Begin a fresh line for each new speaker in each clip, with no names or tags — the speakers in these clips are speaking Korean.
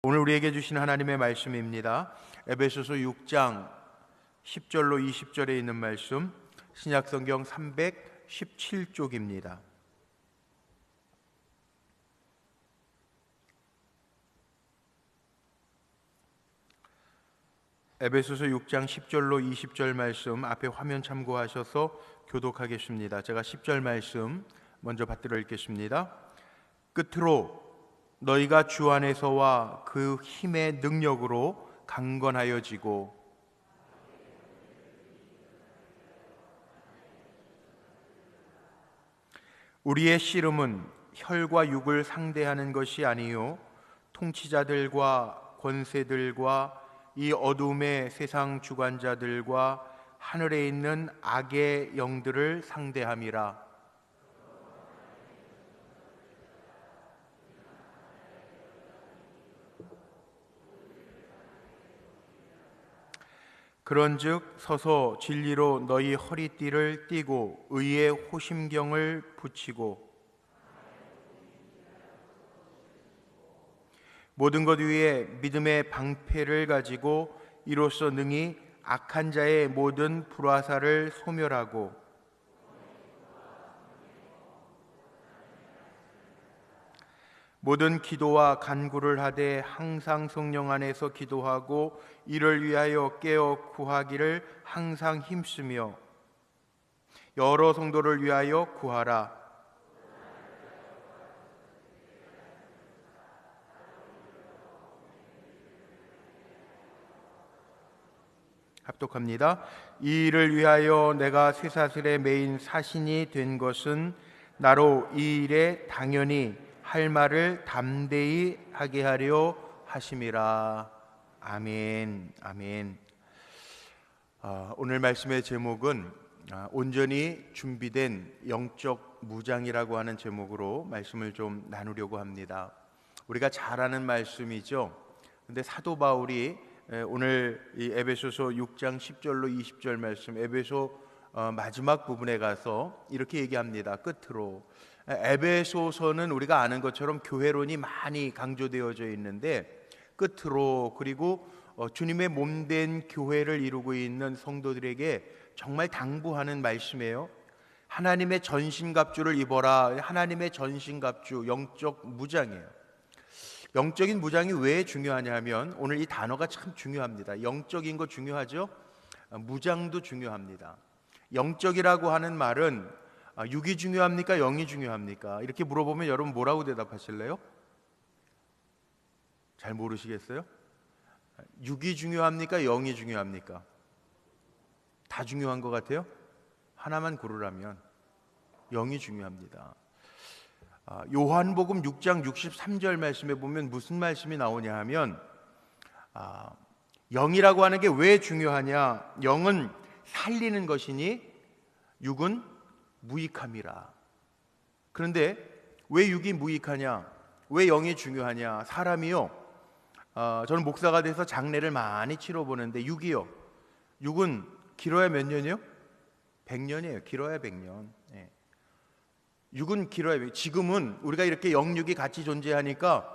오늘 우리에게 주신 하나님의 말씀입니다. 에베소서 6장 10절로 20절에 있는 말씀, 신약성경 317쪽입니다. 에베소서 6장 10절로 20절 말씀 앞에 화면 참고하셔서 교독하겠습니다. 제가 10절 말씀 먼저 받들어 읽겠습니다. 끝으로 너희가 주 안에서와 그 힘의 능력으로 강건하여지고 우리의 씨름은 혈과 육을 상대하는 것이 아니요 통치자들과 권세들과 이 어둠의 세상 주관자들과 하늘에 있는 악의 영들을 상대함이라. 그런즉 서서 진리로 너희 허리띠를 띠고 의의 호심경을 붙이고 모든 것 위에 믿음의 방패를 가지고 이로써 능히 악한 자의 모든 불화살을 소멸하고 모든 기도와 간구를 하되 항상 성령 안에서 기도하고 이를 위하여 깨어 구하기를 항상 힘쓰며 여러 성도를 위하여 구하라. 합독합니다. 이 일을 위하여 내가 쇠사슬에 매인 사신이 된 것은 나로 이 일에 당연히 할 말을 담대히 하게 하려 하심이라. 아멘. 아멘. 오늘 말씀의 제목은 온전히 준비된 영적 무장이라고 하는 제목으로 말씀을 좀 나누려고 합니다. 우리가 잘 아는 말씀이죠. 근데 사도 바울이 오늘 이 에베소서 6장 10절로 20절 말씀, 에베소 마지막 부분에 가서 이렇게 얘기합니다. 끝으로 에베소서는 우리가 아는 것처럼 교회론이 많이 강조되어져 있는데 끝으로 그리고 주님의 몸된 교회를 이루고 있는 성도들에게 정말 당부하는 말씀이에요. 하나님의 전신갑주를 입어라. 하나님의 전신갑주, 영적 무장이에요. 영적인 무장이 왜 중요하냐 하면 오늘 이 단어가 참 중요합니다. 영적인 거 중요하죠? 무장도 중요합니다. 영적이라고 하는 말은 육이 중요합니까? 영이 중요합니까? 이렇게 물어보면 여러분 뭐라고 대답하실래요? 잘 모르시겠어요? 육이 중요합니까? 영이 중요합니까? 다 중요한 것 같아요? 하나만 고르라면 영이 중요합니다. 요한복음 6장 63절 말씀에 보면 무슨 말씀이 나오냐 하면 영이라고 하는 게 왜 중요하냐? 영은 살리는 것이니 육은 무익함이라. 그런데 왜 육이 무익하냐? 왜 영이 중요하냐? 사람이요, 저는 목사가 돼서 장례를 많이 치러보는데 육은 길어야 몇 년이요? 100년이에요. 길어야 100년. 육은 길어야 100년. 지금은 우리가 이렇게 영육이 같이 존재하니까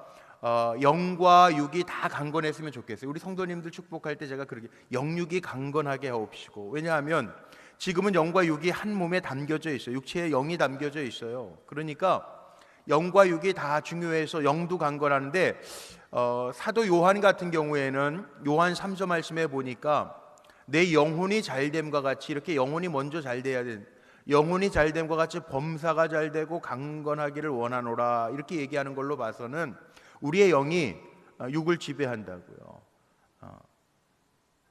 영과 육이 다 강건했으면 좋겠어요. 우리 성도님들 축복할 때 제가 그렇게 영육이 강건하게 하옵시고. 왜냐하면 지금은 영과 육이 한 몸에 담겨져 있어요. 육체에 영이 담겨져 있어요. 그러니까 영과 육이 다 중요해서 영도 강건하는데 사도 요한 같은 경우에는 요한 3서 말씀에 보니까 내 영혼이 잘됨과 같이 이렇게 영혼이 먼저 잘 돼야 되는, 영혼이 잘됨과 같이 범사가 잘되고 강건하기를 원하노라 이렇게 얘기하는 걸로 봐서는 우리의 영이 육을 지배한다고요.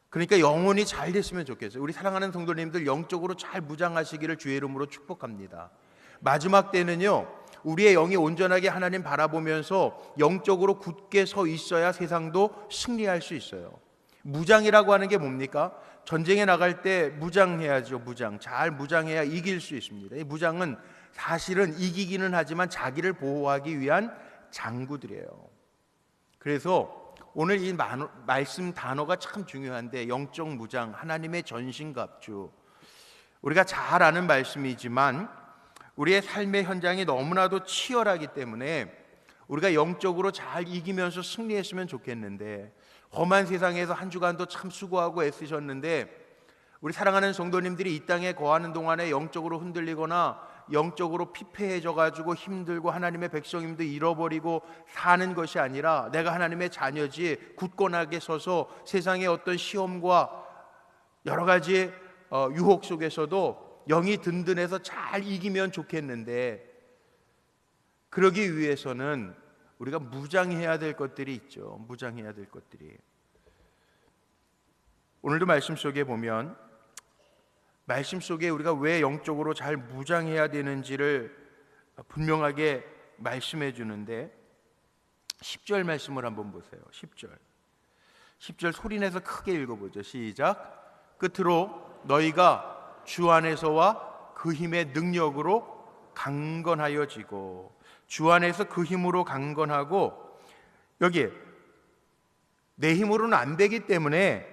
그러니까 영혼이 잘 됐으면 좋겠어요. 우리 사랑하는 성도님들 영적으로 잘 무장하시기를 주의 이름으로 축복합니다. 마지막 때는요, 우리의 영이 온전하게 하나님 바라보면서 영적으로 굳게 서 있어야 세상도 승리할 수 있어요. 무장이라고 하는 게 뭡니까? 전쟁에 나갈 때 무장해야죠. 무장. 잘 무장해야 이길 수 있습니다. 이 무장은 사실은 이기기는 하지만 자기를 보호하기 위한 장구들이에요. 그래서 오늘 이 말씀 단어가 참 중요한데, 영적 무장, 하나님의 전신갑주, 우리가 잘 아는 말씀이지만 우리의 삶의 현장이 너무나도 치열하기 때문에 우리가 영적으로 잘 이기면서 승리했으면 좋겠는데, 험한 세상에서 한 주간도 참 수고하고 애쓰셨는데, 우리 사랑하는 성도님들이 이 땅에 거하는 동안에 영적으로 흔들리거나 영적으로 피폐해져 가지고 힘들고 하나님의 백성임도 잃어버리고 사는 것이 아니라, 내가 하나님의 자녀지 굳건하게 서서 세상의 어떤 시험과 여러 가지 유혹 속에서도 영이 든든해서 잘 이기면 좋겠는데, 그러기 위해서는 우리가 무장해야 될 것들이 있죠. 무장해야 될 것들이. 오늘도 말씀 속에 보면, 말씀 속에 우리가 왜 영적으로 잘 무장해야 되는지를 분명하게 말씀해 주는데, 10절 말씀을 한번 보세요. 10절 소리내서 크게 읽어보죠. 시작. 끝으로 너희가 주 안에서와 그 힘의 능력으로 강건하여지고, 주 안에서 그 힘으로 강건하고, 여기 내 힘으로는 안 되기 때문에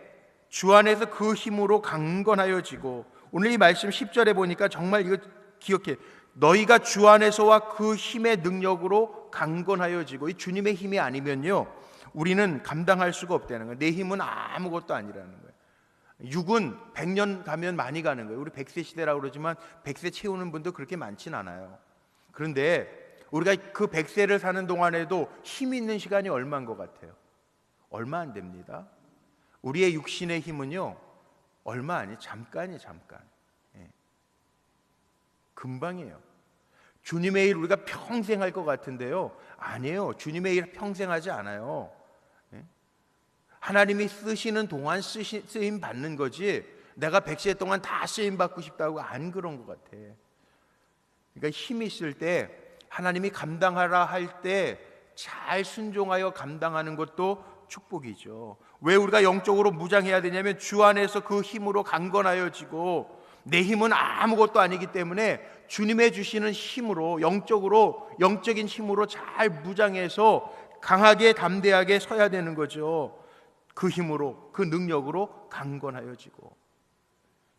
주 안에서 그 힘으로 강건하여지고, 오늘 이 말씀 10절에 보니까 정말 이거 기억해. 너희가 주 안에서와 그 힘의 능력으로 강건하여지고, 이 주님의 힘이 아니면요 우리는 감당할 수가 없다는 거예요. 내 힘은 아무것도 아니라는 거예요. 육은 100년 가면 많이 가는 거예요. 우리 100세 시대라고 그러지만 100세 채우는 분도 그렇게 많진 않아요. 그런데 우리가 그 100세를 사는 동안에도 힘 있는 시간이 얼마인 것 같아요? 얼마 안 됩니다. 우리의 육신의 힘은요 얼마 아니, 잠깐이에요. 잠깐. 금방이에요. 주님의 일 우리가 평생 할 것 같은데요, 아니에요. 주님의 일 평생 하지 않아요. 하나님이 쓰시는 동안 쓰임 받는 거지, 내가 100세 동안 다 쓰임 받고 싶다고 안 그런 것 같아. 그러니까 힘이 있을 때, 하나님이 감당하라 할 때 잘 순종하여 감당하는 것도 축복이죠. 왜 우리가 영적으로 무장해야 되냐면, 주 안에서 그 힘으로 강건하여지고, 내 힘은 아무것도 아니기 때문에 주님의 주시는 힘으로, 영적인 힘으로 잘 무장해서 강하게 담대하게 서야 되는 거죠. 그 힘으로, 그 능력으로 강건하여지고.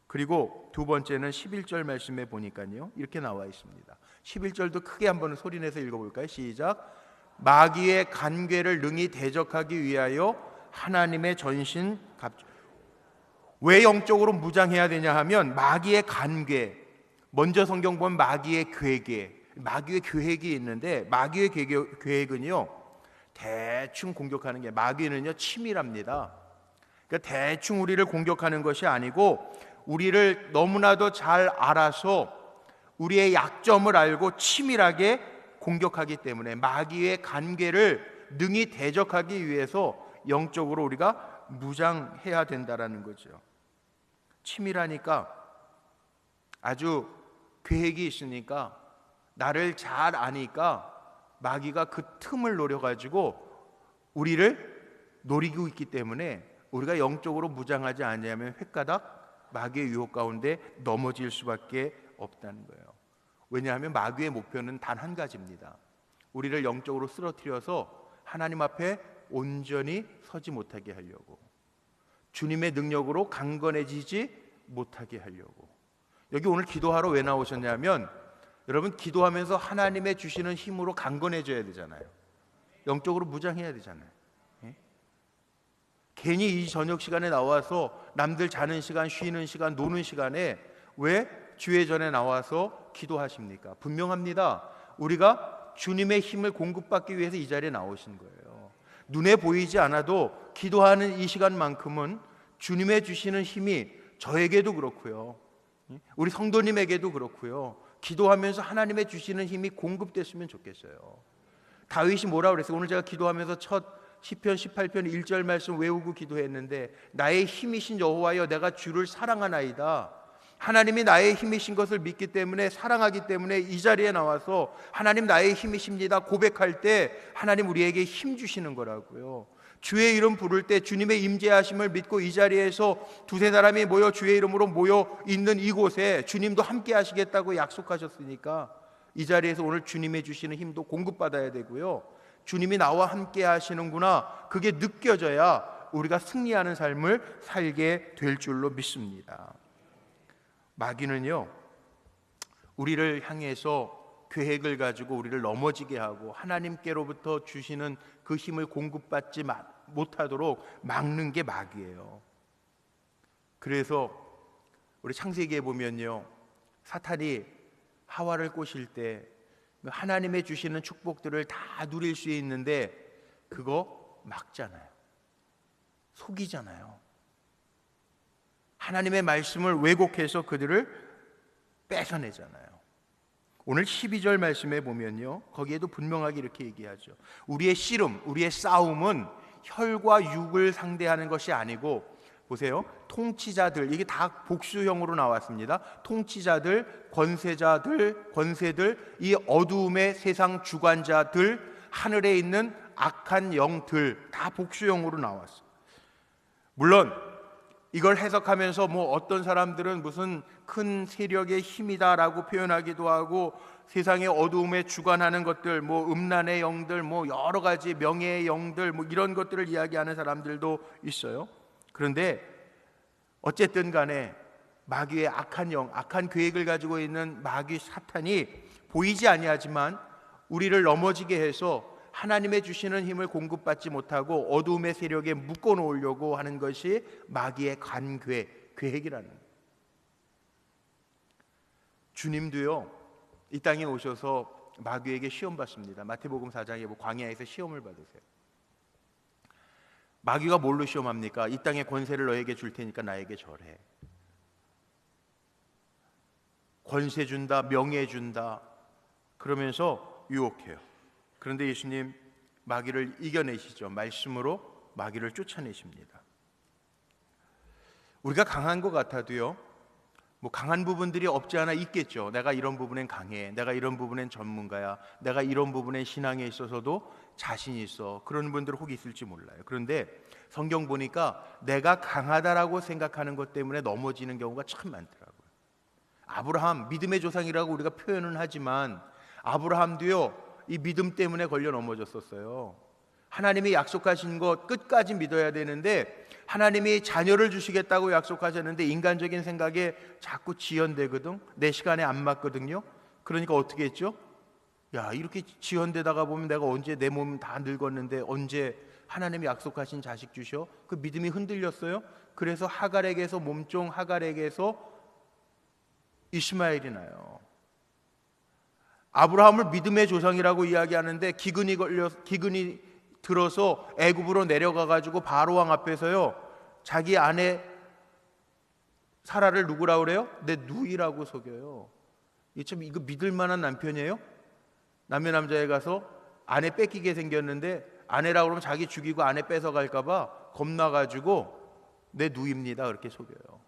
그리고 두 번째는 11절 말씀에 보니까요 이렇게 나와 있습니다. 11절도 크게 한번 소리내서 읽어볼까요? 시작. 마귀의 간궤를 능히 대적하기 위하여 하나님의 전신 갑주. 왜 영적으로 무장해야 되냐 하면, 마귀의 간궤, 먼저 성경 보면 마귀의 계획이 있는데, 마귀의 계획은요 대충 공격하는 게, 마귀는요 치밀합니다. 그러니까 대충 우리를 공격하는 것이 아니고, 우리를 너무나도 잘 알아서 우리의 약점을 알고 치밀하게 공격하기 때문에, 마귀의 간궤를 능히 대적하기 위해서 영적으로 우리가 무장해야 된다라는 거죠. 치밀하니까, 아주 계획이 있으니까, 나를 잘 아니까 마귀가 그 틈을 노려가지고 우리를 노리고 있기 때문에, 우리가 영적으로 무장하지 않으면 횟가닥 마귀의 유혹 가운데 넘어질 수밖에 없다는 거예요. 왜냐하면 마귀의 목표는 단 한 가지입니다. 우리를 영적으로 쓰러뜨려서 하나님 앞에 온전히 서지 못하게 하려고, 주님의 능력으로 강건해지지 못하게 하려고. 여기 오늘 기도하러 왜 나오셨냐면, 여러분 기도하면서 하나님의 주시는 힘으로 강건해져야 되잖아요. 영적으로 무장해야 되잖아요. 괜히 이 저녁 시간에 나와서 남들 자는 시간, 쉬는 시간, 노는 시간에 왜 주의 전에 나와서 기도하십니까? 분명합니다. 우리가 주님의 힘을 공급받기 위해서 이 자리에 나오신 거예요. 눈에 보이지 않아도 기도하는 이 시간만큼은 주님의 주시는 힘이 저에게도 그렇고요, 우리 성도님에게도 그렇고요, 기도하면서 하나님의 주시는 힘이 공급됐으면 좋겠어요. 다윗이 뭐라고 그랬어요? 오늘 제가 기도하면서 첫 시편 18편 1절 말씀 외우고 기도했는데, 나의 힘이신 여호와여 내가 주를 사랑하나이다. 하나님이 나의 힘이신 것을 믿기 때문에, 사랑하기 때문에 이 자리에 나와서 하나님 나의 힘이십니다 고백할 때 하나님 우리에게 힘 주시는 거라고요. 주의 이름 부를 때 주님의 임재하심을 믿고 이 자리에서 두세 사람이 모여 주의 이름으로 모여 있는 이곳에 주님도 함께 하시겠다고 약속하셨으니까, 이 자리에서 오늘 주님의 주시는 힘도 공급받아야 되고요, 주님이 나와 함께 하시는구나, 그게 느껴져야 우리가 승리하는 삶을 살게 될 줄로 믿습니다. 마귀는요 우리를 향해서 계획을 가지고 우리를 넘어지게 하고 하나님께로부터 주시는 그 힘을 공급받지 못하도록 막는 게 마귀예요. 그래서 우리 창세기에 보면요, 사탄이 하와를 꼬실 때 하나님의 주시는 축복들을 다 누릴 수 있는데 그거 막잖아요. 속이잖아요. 하나님의 말씀을 왜곡해서 그들을 뺏어내잖아요. 오늘 12절 말씀에 보면요, 거기에도 분명하게 이렇게 얘기하죠. 우리의 씨름, 우리의 싸움은 혈과 육을 상대하는 것이 아니고, 보세요, 통치자들, 이게 다 복수형으로 나왔습니다. 통치자들, 권세들, 이 어두움의 세상 주관자들, 하늘에 있는 악한 영들, 다 복수형으로 나왔어요. 물론 이걸 해석하면서 어떤 사람들은 무슨 큰 세력의 힘이다라고 표현하기도 하고, 세상의 어두움에 주관하는 것들, 음란의 영들, 여러 가지 명예의 영들, 이런 것들을 이야기하는 사람들도 있어요. 그런데 어쨌든 간에 마귀의 악한 영, 악한 계획을 가지고 있는 마귀 사탄이 보이지 아니하지만 우리를 넘어지게 해서 하나님의 주시는 힘을 공급받지 못하고 어두움의 세력에 묶어 놓으려고 하는 것이 마귀의 계획이라는 거예요. 주님도요, 이 땅에 오셔서 마귀에게 시험 받습니다. 마태복음 4장에 광야에서 시험을 받으세요. 마귀가 뭘로 시험합니까? 이 땅의 권세를 너에게 줄 테니까 나에게 절해. 권세 준다, 명예 준다, 그러면서 유혹해요. 그런데 예수님 마귀를 이겨내시죠. 말씀으로 마귀를 쫓아내십니다. 우리가 강한 것 같아도요, 강한 부분들이 없지 않아 있겠죠. 내가 이런 부분엔 강해, 내가 이런 부분엔 전문가야, 내가 이런 부분엔 신앙에 있어서도 자신이 있어, 그런 분들 혹 있을지 몰라요. 그런데 성경 보니까 내가 강하다라고 생각하는 것 때문에 넘어지는 경우가 참 많더라고요. 아브라함, 믿음의 조상이라고 우리가 표현은 하지만 아브라함도요, 이 믿음 때문에 걸려 넘어졌었어요. 하나님이 약속하신 것 끝까지 믿어야 되는데, 하나님이 자녀를 주시겠다고 약속하셨는데 인간적인 생각에 자꾸 지연되거든. 내 시간에 안 맞거든요. 그러니까 어떻게 했죠? 야, 이렇게 지연되다가 보면 내가 언제, 내 몸 다 늙었는데 언제 하나님이 약속하신 자식 주셔? 그 믿음이 흔들렸어요. 그래서 하갈에게서, 몸종 하갈에게서 이스마엘이 나요. 아브라함을 믿음의 조상이라고 이야기하는데 기근이 들어서 애굽으로 내려가 가지고 바로 왕 앞에서요, 자기 아내 사라를 누구라 그래요? 내 누이라고 속여요. 이거 믿을 만한 남편이에요? 남의 남자에 가서 아내 뺏기게 생겼는데 아내라고 그러면 자기 죽이고 아내 뺏어갈까 봐 겁나 가지고 내 누이입니다 그렇게 속여요.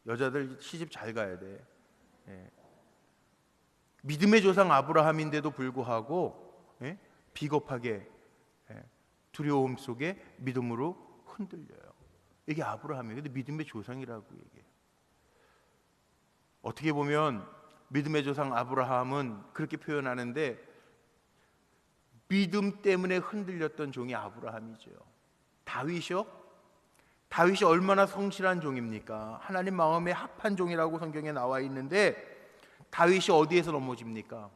여자들 시집 잘 가야 돼. 믿음의 조상 아브라함인데도 불구하고 비겁하게 두려움 속에 믿음으로 흔들려요. 이게 아브라함이에요. 근데 믿음의 조상이라고 얘기해요. 어떻게 보면 믿음의 조상 아브라함은 그렇게 표현하는데 믿음 때문에 흔들렸던 종이 아브라함이죠. 다윗이요? 다윗이 얼마나 성실한 종입니까? 하나님 마음에 합한 종이라고 성경에 나와 있는데 다윗이 어디에서 넘어집니까?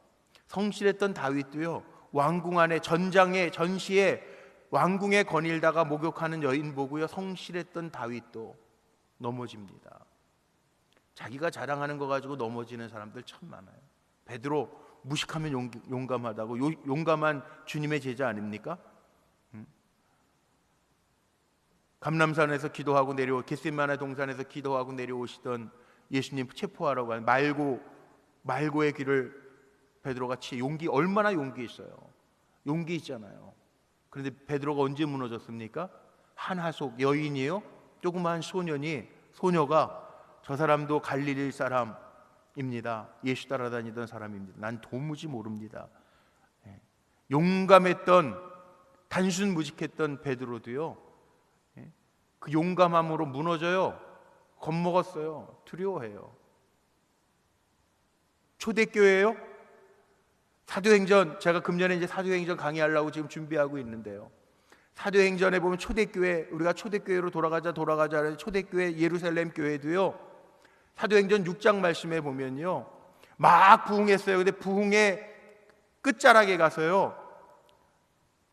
성실했던 다윗도요, 왕궁 안에 전시에 왕궁에 거닐다가 목욕하는 여인 보고요, 성실했던 다윗도 넘어집니다. 자기가 자랑하는 거 가지고 넘어지는 사람들 참 많아요. 베드로 무식하면 용감하다고, 용감한 주님의 제자 아닙니까? 감람산에서 기도하고 겟세마네 동산에서 기도하고 내려오시던 예수님 체포하라고 하는 말고의 길을 베드로가 얼마나 용기 있어요. 용기 있잖아요. 그런데 베드로가 언제 무너졌습니까? 한하속 여인이에요. 조그마한 소녀가 저 사람도 갈릴리 사람입니다. 예수 따라다니던 사람입니다. 난 도무지 모릅니다. 용감했던, 단순 무직했던 베드로도요, 그 용감함으로 무너져요. 겁먹었어요. 두려워해요. 초대교회요? 사도행전, 제가 금년에 이제 사도행전 강의하려고 지금 준비하고 있는데요. 사도행전에 보면 초대교회, 우리가 초대교회로 돌아가자 하는 초대교회 예루살렘 교회도요, 사도행전 6장 말씀에 보면요, 막 부흥했어요. 근데 부흥의 끝자락에 가서요,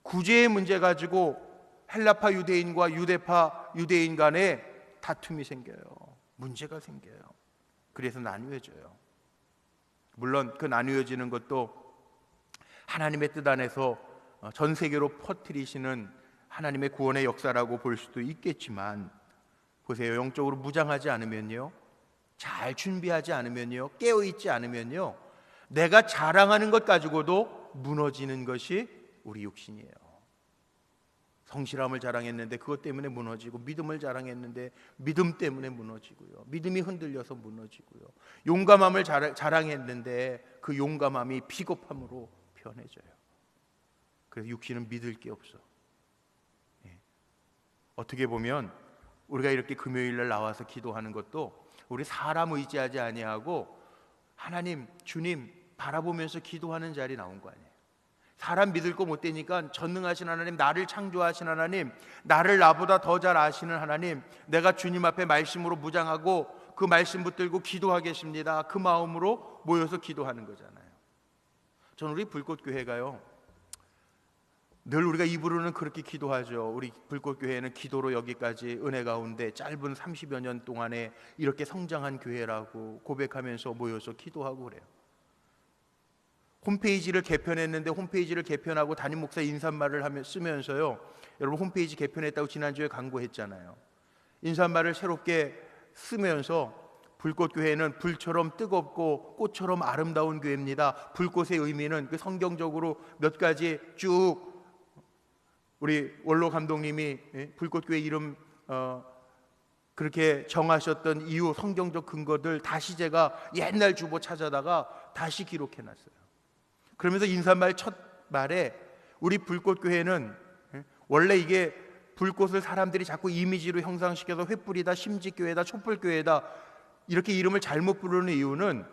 구제의 문제 가지고 헬라파 유대인과 유대파 유대인 간에 다툼이 생겨요. 문제가 생겨요. 그래서 나뉘어져요. 물론 그 나뉘어지는 것도 하나님의 뜻 안에서 전 세계로 퍼뜨리시는 하나님의 구원의 역사라고 볼 수도 있겠지만, 보세요, 영적으로 무장하지 않으면요, 잘 준비하지 않으면요, 깨어있지 않으면요, 내가 자랑하는 것 가지고도 무너지는 것이 우리 육신이에요. 성실함을 자랑했는데 그것 때문에 무너지고, 믿음을 자랑했는데 믿음 때문에 무너지고요, 믿음이 흔들려서 무너지고요, 용감함을 자랑했는데 그 용감함이 비겁함으로 변해져요. 그래서 육신은 믿을 게 없어. 어떻게 보면 우리가 이렇게 금요일날 나와서 기도하는 것도 우리 사람 의지하지 아니하고 하나님, 주님 바라보면서 기도하는 자리 나온 거 아니에요. 사람 믿을 거 못 되니까 전능하신 하나님, 나를 창조하신 하나님, 나를 나보다 더 잘 아시는 하나님, 내가 주님 앞에 말씀으로 무장하고 그 말씀 붙들고 기도하겠습니다, 그 마음으로 모여서 기도하는 거잖아요. 저는 우리 불꽃교회가요, 늘 우리가 입으로는 그렇게 기도하죠. 우리 불꽃교회는 기도로 여기까지 은혜 가운데 짧은 30여 년 동안에 이렇게 성장한 교회라고 고백하면서 모여서 기도하고 그래요. 홈페이지를 개편했는데 홈페이지를 개편하고 담임 목사 인사말을 쓰면서요, 여러분 홈페이지 개편했다고 지난주에 광고했잖아요. 인사말을 새롭게 쓰면서 불꽃교회는 불처럼 뜨겁고 꽃처럼 아름다운 교회입니다. 불꽃의 의미는 그 성경적으로 몇 가지 쭉 우리 원로 감독님이 불꽃교회 이름 그렇게 정하셨던 이유, 성경적 근거들 다시 제가 옛날 주보 찾아다가 다시 기록해놨어요. 그러면서 인사말 첫 말에 우리 불꽃교회는, 원래 이게 불꽃을 사람들이 자꾸 이미지로 형상시켜서 횃불이다, 심지교회다, 촛불교회다 이렇게 이름을 잘못 부르는 이유는,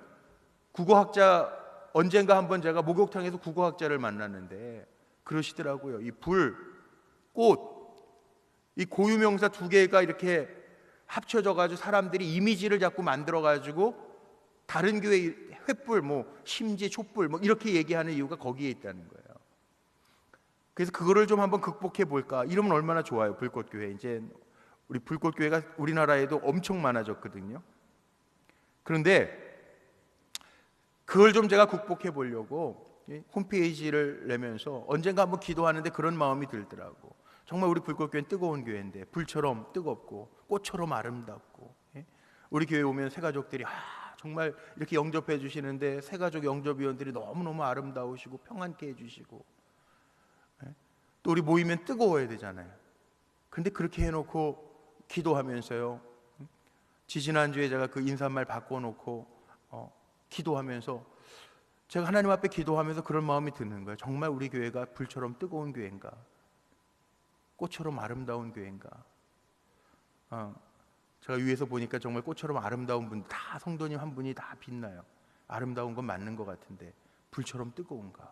국어학자, 언젠가 한번 제가 목욕탕에서 국어학자를 만났는데 그러시더라고요. 이 불, 꽃, 이 고유명사 두 개가 이렇게 합쳐져 가지고 사람들이 이미지를 자꾸 만들어 가지고 다른 교회 횃불, 뭐 심지, 촛불 뭐 이렇게 얘기하는 이유가 거기에 있다는 거예요. 그래서 그거를 좀 한번 극복해 볼까. 이러면 얼마나 좋아요. 불꽃교회, 이제 우리 불꽃교회가 우리나라에도 엄청 많아졌거든요. 그런데 그걸 좀 제가 극복해 보려고 홈페이지를 내면서 언젠가 한번 기도하는데 그런 마음이 들더라고. 정말 우리 불꽃교회는 뜨거운 교회인데 불처럼 뜨겁고 꽃처럼 아름답고, 우리 교회 오면 새가족들이 정말 이렇게 영접해 주시는데 새가족 영접위원들이 너무너무 아름다우시고 평안케 해주시고, 또 우리 모이면 뜨거워야 되잖아요. 그런데 그렇게 해놓고 기도하면서요, 지지난주에 제가 그 인사말 바꿔놓고 기도하면서 제가 하나님 앞에 기도하면서 그런 마음이 드는 거예요. 정말 우리 교회가 불처럼 뜨거운 교회인가, 꽃처럼 아름다운 교회인가. 제가 위에서 보니까 정말 꽃처럼 아름다운 분, 다 성도님 한 분이 다 빛나요. 아름다운 건 맞는 것 같은데 불처럼 뜨거운가.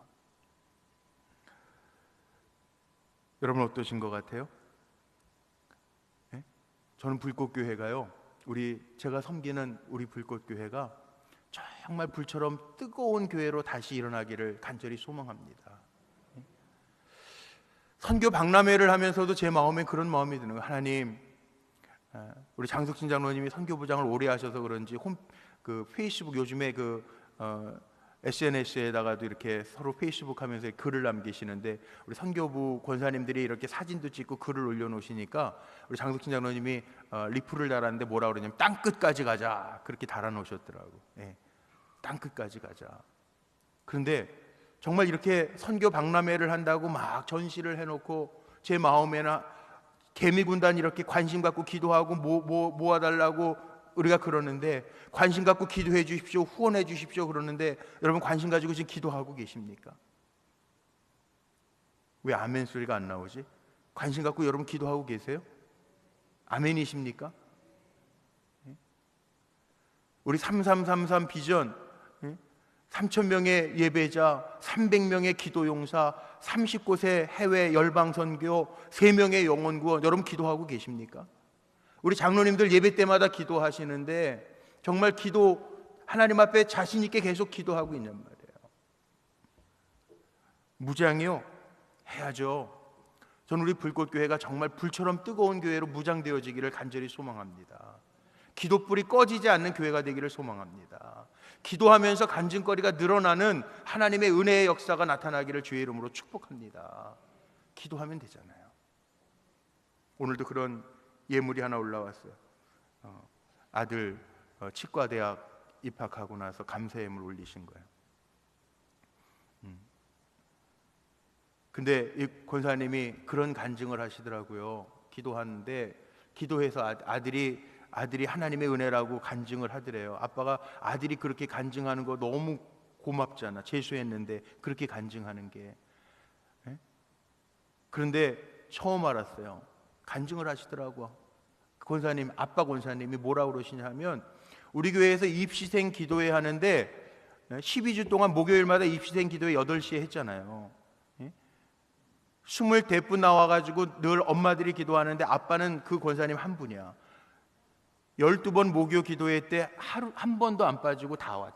여러분 어떠신 것 같아요? 저는 불꽃교회가요, 제가 섬기는 우리 불꽃교회가 정말 불처럼 뜨거운 교회로 다시 일어나기를 간절히 소망합니다. 선교 박람회를 하면서도 제 마음에 그런 마음이 드는 거예요. 하나님, 우리 장석진 장로님이 선교부장을 오래 하셔서 그런지 그 페이스북, 요즘에 SNS에다가도 이렇게 서로 페이스북 하면서 글을 남기시는데, 우리 선교부 권사님들이 이렇게 사진도 찍고 글을 올려놓으시니까 우리 장석진 장로님이 리플을 달았는데 뭐라 그러냐면 땅끝까지 가자, 그렇게 달아놓으셨더라고. 땅끝까지 가자. 그런데 정말 이렇게 선교 박람회를 한다고 막 전시를 해놓고 제 마음에나 개미군단 이렇게 관심 갖고 기도하고 모아달라고 우리가 그러는데, 관심 갖고 기도해 주십시오, 후원해 주십시오 그러는데, 여러분 관심 가지고 지금 기도하고 계십니까? 왜 아멘 소리가 안 나오지? 관심 갖고 여러분 기도하고 계세요? 아멘이십니까? 우리 3333 비전, 3,000명의 예배자, 300명의 기도용사, 30곳의 해외 열방선교, 3명의 영혼구원, 여러분 기도하고 계십니까? 우리 장로님들 예배 때마다 기도하시는데 정말 하나님 앞에 자신 있게 계속 기도하고 있냔 말이에요. 무장이요? 해야죠. 저는 우리 불꽃교회가 정말 불처럼 뜨거운 교회로 무장되어지기를 간절히 소망합니다. 기도불이 꺼지지 않는 교회가 되기를 소망합니다. 기도하면서 간증거리가 늘어나는 하나님의 은혜의 역사가 나타나기를 주의 이름으로 축복합니다. 기도하면 되잖아요. 오늘도 그런 예물이 하나 올라왔어요. 아들 치과대학 입학하고 나서 감사 예물 올리신 거예요. 근데 이 권사님이 그런 간증을 하시더라고요. 기도하는데 기도해서 아들이 하나님의 은혜라고 간증을 하더래요. 아빠가 아들이 그렇게 간증하는 거 너무 고맙잖아. 재수했는데 그렇게 간증하는 게. 그런데 처음 알았어요. 간증을 하시더라고. 권사님, 아빠 권사님이 뭐라고 그러시냐면 우리 교회에서 입시생 기도회 하는데 12주 동안 목요일마다 입시생 기도회 8시에 했잖아요. 24분 나와가지고 늘 엄마들이 기도하는데 아빠는 그 권사님 한 분이야. 12번 목요 기도회 때 하루 한 번도 안 빠지고 다 왔.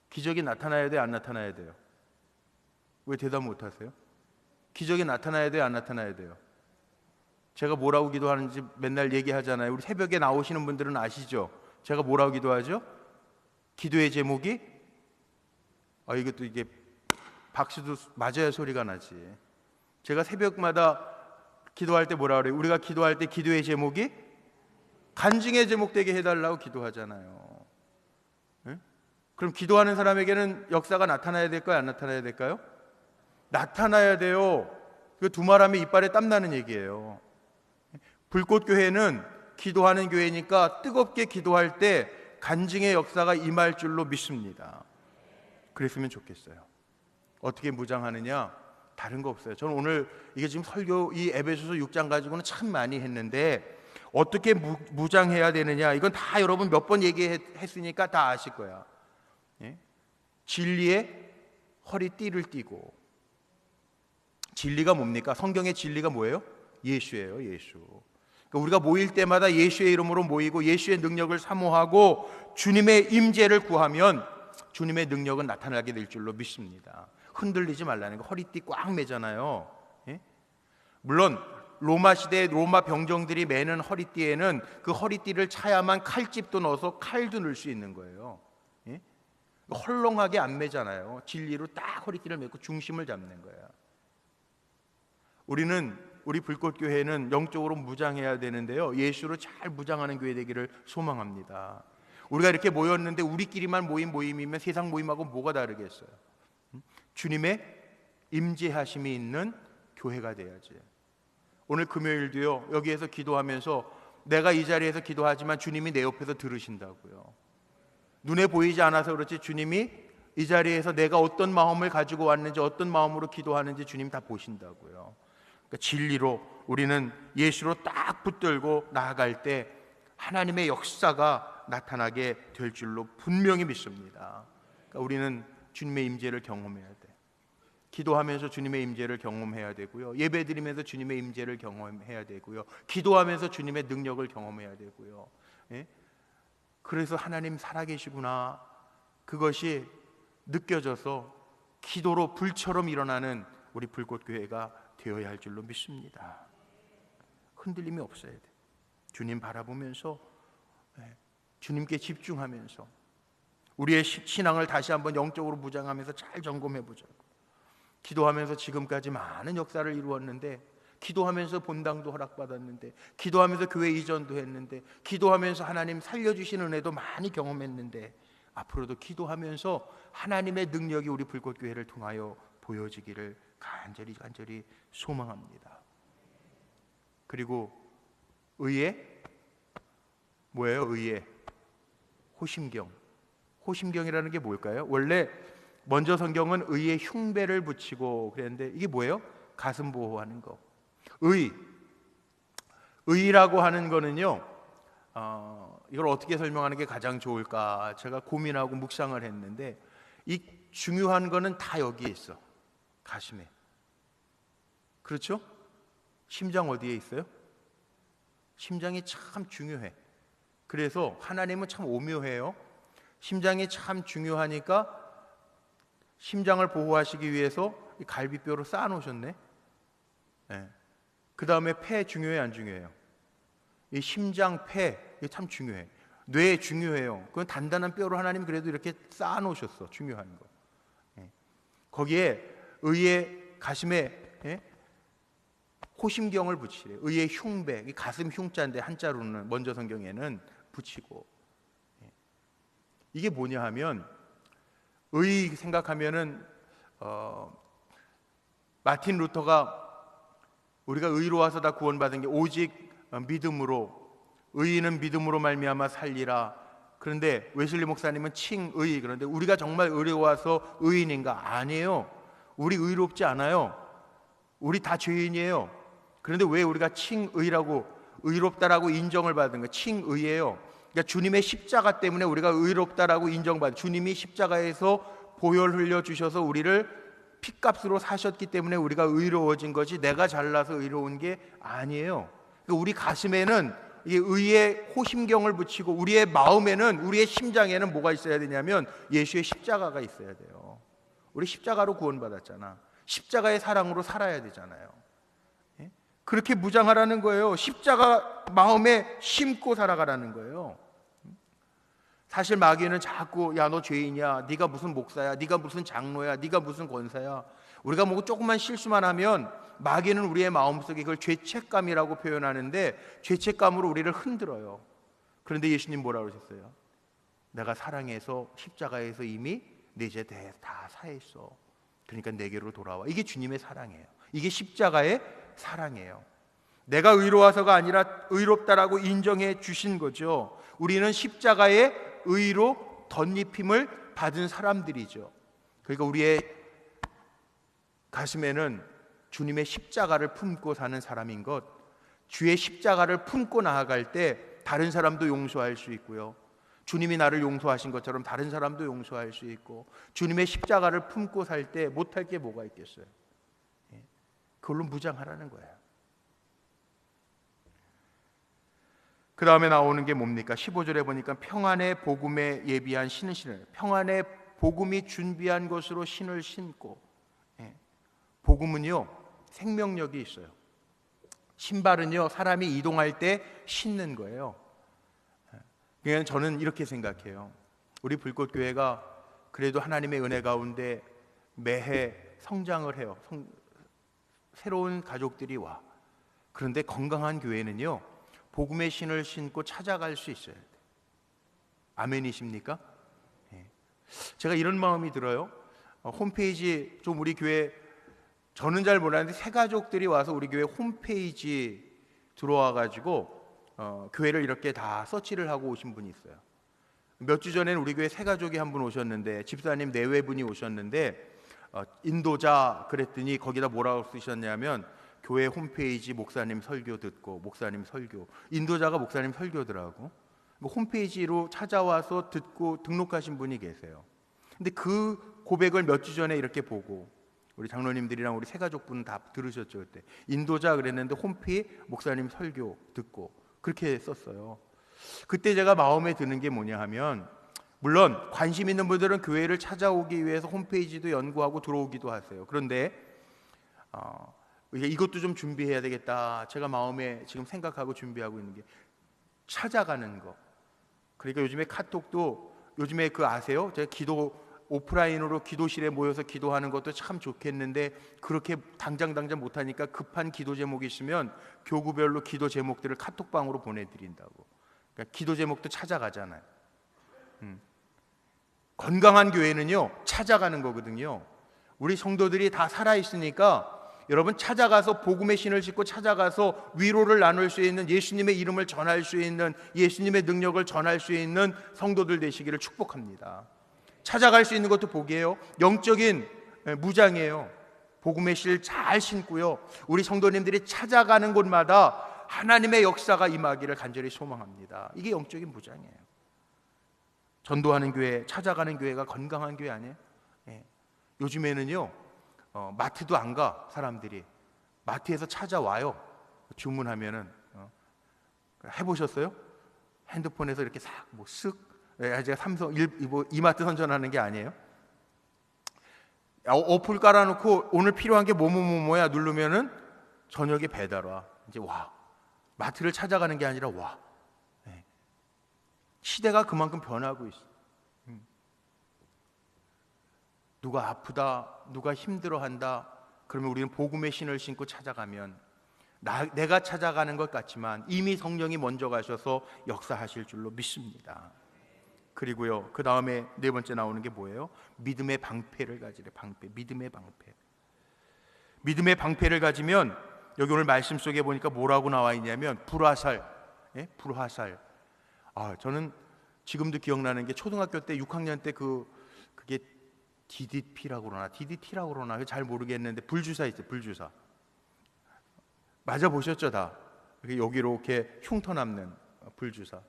기적이 나타나야 돼요? 안 나타나야 돼요? 왜 대답 못 하세요? 기적이 나타나야 돼요? 안 나타나야 돼요? 제가 뭐라고 기도하는지 맨날 얘기하잖아요. 우리 새벽에 나오시는 분들은 아시죠? 제가 뭐라고 기도하죠? 기도의 제목이 이것도 이게 박수도 맞아야 소리가 나지. 제가 새벽마다 기도할 때 뭐라 그래요? 우리가 기도할 때 기도의 제목이 간증의 제목 되게 해달라고 기도하잖아요. 네? 그럼 기도하는 사람에게는 역사가 나타나야 될까요? 안 나타나야 될까요? 나타나야 돼요. 그 두 말하면 이빨에 땀 나는 얘기예요. 불꽃교회는 기도하는 교회니까 뜨겁게 기도할 때 간증의 역사가 임할 줄로 믿습니다. 그랬으면 좋겠어요. 어떻게 무장하느냐? 다른 거 없어요. 저는 오늘 이게 지금 설교 이 에베소서 6장 가지고는 참 많이 했는데 어떻게 무장해야 되느냐? 이건 다 여러분 몇 번 얘기했으니까 다 아실 거야. 예? 진리에 허리띠를 띠고. 진리가 뭡니까? 성경의 진리가 뭐예요? 예수예요. 예수. 그러니까 우리가 모일 때마다 예수의 이름으로 모이고 예수의 능력을 사모하고 주님의 임재를 구하면 주님의 능력은 나타나게 될 줄로 믿습니다. 흔들리지 말라는 거. 허리띠 꽉 매잖아요. 예? 물론 로마 시대의 로마 병정들이 매는 허리띠에는 그 허리띠를 차야만 칼집도 넣어서 칼도 넣을 수 있는 거예요. 예? 헐렁하게 안 매잖아요. 진리로 딱 허리띠를 매고 중심을 잡는 거야. 우리 불꽃교회는 영적으로 무장해야 되는데요, 예수로 잘 무장하는 교회 되기를 소망합니다. 우리가 이렇게 모였는데 우리끼리만 모인 모임이면 세상 모임하고 뭐가 다르겠어요? 주님의 임재하심이 있는 교회가 돼야지. 오늘 금요일도요, 여기에서 기도하면서 내가 이 자리에서 기도하지만 주님이 내 옆에서 들으신다고요. 눈에 보이지 않아서 그렇지 주님이 이 자리에서 내가 어떤 마음을 가지고 왔는지 어떤 마음으로 기도하는지 주님 다 보신다고요. 그러니까 진리로 우리는 예수로 딱 붙들고 나아갈 때 하나님의 역사가 나타나게 될 줄로 분명히 믿습니다. 그러니까 우리는 주님의 임재를 경험해야 돼. 기도하면서 주님의 임재를 경험해야 되고요. 예배드리면서 주님의 임재를 경험해야 되고요. 기도하면서 주님의 능력을 경험해야 되고요. 예? 그래서 하나님 살아계시구나, 그것이 느껴져서 기도로 불처럼 일어나는 우리 불꽃교회가 되어야 할 줄로 믿습니다. 흔들림이 없어야 돼. 주님 바라보면서, 주님께 집중하면서 우리의 신앙을 다시 한번 영적으로 무장하면서 잘 점검해보자고. 기도하면서 지금까지 많은 역사를 이루었는데, 기도하면서 본당도 허락받았는데, 기도하면서 교회 이전도 했는데, 기도하면서 하나님 살려주시는 은혜도 많이 경험했는데, 앞으로도 기도하면서 하나님의 능력이 우리 불꽃교회를 통하여 보여지기를 간절히 소망합니다. 그리고 의에 뭐예요? 의에 호심경. 호심경이라는 게 뭘까요? 원래 먼저 성경은 의에 흉배를 붙이고 그랬는데 이게 뭐예요? 가슴 보호하는 거. 의라고 하는 거는요, 이걸 어떻게 설명하는 게 가장 좋을까 제가 고민하고 묵상을 했는데, 이 중요한 거는 다 여기에 있어. 가슴에. 그렇죠? 심장 어디에 있어요? 심장이 참 중요해. 그래서 하나님은 참 오묘해요. 심장이 참 중요하니까 심장을 보호하시기 위해서 이 갈비뼈로 쌓아 놓으셨네. 예. 그 다음에 폐 중요해 안 중요해요? 이 심장, 폐 이게 참 중요해. 뇌 중요해요. 그건 단단한 뼈로 하나님 그래도 이렇게 쌓아 놓으셨어. 중요한 거. 예. 거기에 의의 가슴에 호심경을 붙이래. 의의 흉배, 이 가슴 흉자인데 한자로는 먼저 성경에는 붙이고. 이게 뭐냐 하면 의 생각하면은 마틴 루터가 우리가 의로 와서 다 구원받은 게 오직 믿음으로, 의인은 믿음으로 말미암아 살리라. 그런데 웨슬리 목사님은 칭의, 그런데 우리가 정말 의로워서 의인인가? 아니에요. 우리 의롭지 않아요. 우리 다 죄인이에요. 그런데 왜 우리가 칭의라고, 의롭다라고 인정을 받은 거? 칭의예요. 그러니까 주님의 십자가 때문에 우리가 의롭다라고 인정받은, 주님이 십자가에서 보혈 흘려주셔서 우리를 핏값으로 사셨기 때문에 우리가 의로워진 것이 내가 잘나서 의로운 게 아니에요. 그러니까 우리 가슴에는 이 의의 호심경을 붙이고 우리의 마음에는, 우리의 심장에는 뭐가 있어야 되냐면 예수의 십자가가 있어야 돼요. 우리 십자가로 구원받았잖아. 십자가의 사랑으로 살아야 되잖아요. 그렇게 무장하라는 거예요. 십자가 마음에 심고 살아가라는 거예요. 사실 마귀는 자꾸 야 너 죄인이야, 네가 무슨 목사야, 네가 무슨 장로야, 네가 무슨 권사야. 우리가 뭐 조금만 실수만 하면 마귀는 우리의 마음속에 그걸 죄책감이라고 표현하는데 죄책감으로 우리를 흔들어요. 그런데 예수님 뭐라고 그러셨어요? 내가 사랑해서 십자가에서 이미 내 죄 다 사했어. 그러니까 내게로 돌아와. 이게 주님의 사랑이에요. 이게 십자가의 사랑이에요. 내가 의로워서가 아니라 의롭다라고 인정해 주신 거죠. 우리는 십자가의 의로 덧입힘을 받은 사람들이죠. 그러니까 우리의 가슴에는 주님의 십자가를 품고 사는 사람인 것, 주의 십자가를 품고 나아갈 때 다른 사람도 용서할 수 있고요, 주님이 나를 용서하신 것처럼 다른 사람도 용서할 수 있고, 주님의 십자가를 품고 살 때 못할 게 뭐가 있겠어요? 그걸로 무장하라는 거예요. 그 다음에 나오는 게 뭡니까? 15절에 보니까 평안의 복음에 예비한 신을 신을, 평안의 복음이 준비한 것으로 신을 신고. 복음은요 생명력이 있어요. 신발은요 사람이 이동할 때 신는 거예요. 그냥 저는 이렇게 생각해요. 우리 불꽃교회가 그래도 하나님의 은혜 가운데 매해 성장을 해요. 새로운 가족들이 와. 그런데 건강한 교회는요 복음의 신을 신고 찾아갈 수 있어야 돼요. 아멘이십니까? 제가 이런 마음이 들어요. 홈페이지 좀 우리 교회, 저는 잘 몰랐는데 새 가족들이 와서 우리 교회 홈페이지 들어와 가지고 교회를 이렇게 다 서치를 하고 오신 분이 있어요. 몇 주 전에는 우리 교회 새 가족이 한 분 오셨는데, 집사님 내외분이 오셨는데 인도자 그랬더니 거기다 뭐라고 쓰셨냐면 교회 홈페이지 목사님 설교 듣고, 목사님 설교, 인도자가 목사님 설교더라고. 홈페이지로 찾아와서 듣고 등록하신 분이 계세요. 근데 그 고백을 몇 주 전에 이렇게 보고, 우리 장로님들이랑 우리 새가족분 다 들으셨죠 그때. 인도자 그랬는데 홈페이지 목사님 설교 듣고 그렇게 썼어요. 그때 제가 마음에 드는 게 뭐냐 하면, 물론 관심 있는 분들은 교회를 찾아오기 위해서 홈페이지도 연구하고 들어오기도 하세요. 그런데 이것도 좀 준비해야 되겠다. 제가 마음에 지금 생각하고 준비하고 있는 게 찾아가는 거. 그러니까 요즘에 카톡도, 요즘에 그 아세요? 제가 기도 오프라인으로 기도실에 모여서 기도하는 것도 참 좋겠는데 그렇게 당장 못하니까 급한 기도 제목이 있으면 교구별로 기도 제목들을 카톡방으로 보내드린다고. 그러니까 기도 제목도 찾아가잖아요. 건강한 교회는요 찾아가는 거거든요. 우리 성도들이 다 살아있으니까 여러분 찾아가서 복음의 신을 싣고 찾아가서 위로를 나눌 수 있는, 예수님의 이름을 전할 수 있는, 예수님의 능력을 전할 수 있는 성도들 되시기를 축복합니다. 찾아갈 수 있는 것도 복이에요. 영적인 무장이에요. 복음의 실 잘 신고요, 우리 성도님들이 찾아가는 곳마다 하나님의 역사가 임하기를 간절히 소망합니다. 이게 영적인 무장이에요. 전도하는 교회, 찾아가는 교회가 건강한 교회 아니에요? 요즘에는요 마트도 안 가. 사람들이 마트에서 찾아와요. 주문하면은. 해보셨어요? 핸드폰에서 이렇게 싹 쓱. 제가 삼성 이마트 선전하는 게 아니에요. 어플 깔아놓고 오늘 필요한 게 뭐뭐뭐뭐야 누르면은 저녁에 배달 와. 이제 와. 마트를 찾아가는 게 아니라 와. 네. 시대가 그만큼 변하고 있어. 누가 아프다, 누가 힘들어한다, 그러면 우리는 복음의 신을 신고 찾아가면 내가 찾아가는 것 같지만 이미 성령이 먼저 가셔서 역사하실 줄로 믿습니다. 그리고요, 그 다음에 네 번째 나오는 게 뭐예요? 믿음의 방패를 가지래. 방패, 믿음의 방패. 믿음의 방패를 가지면 여기 오늘 말씀 속에 보니까 뭐라고 나와 있냐면 불화살. 예? 불화살. 저는 지금도 기억나는 게 초등학교 때 6학년 때 그게 DDP라고 그러나 DDT라고 그러나 잘 모르겠는데 불주사 있어요. 불주사 맞아 보셨죠? 다 여기로 이렇게 흉터 남는 불주사.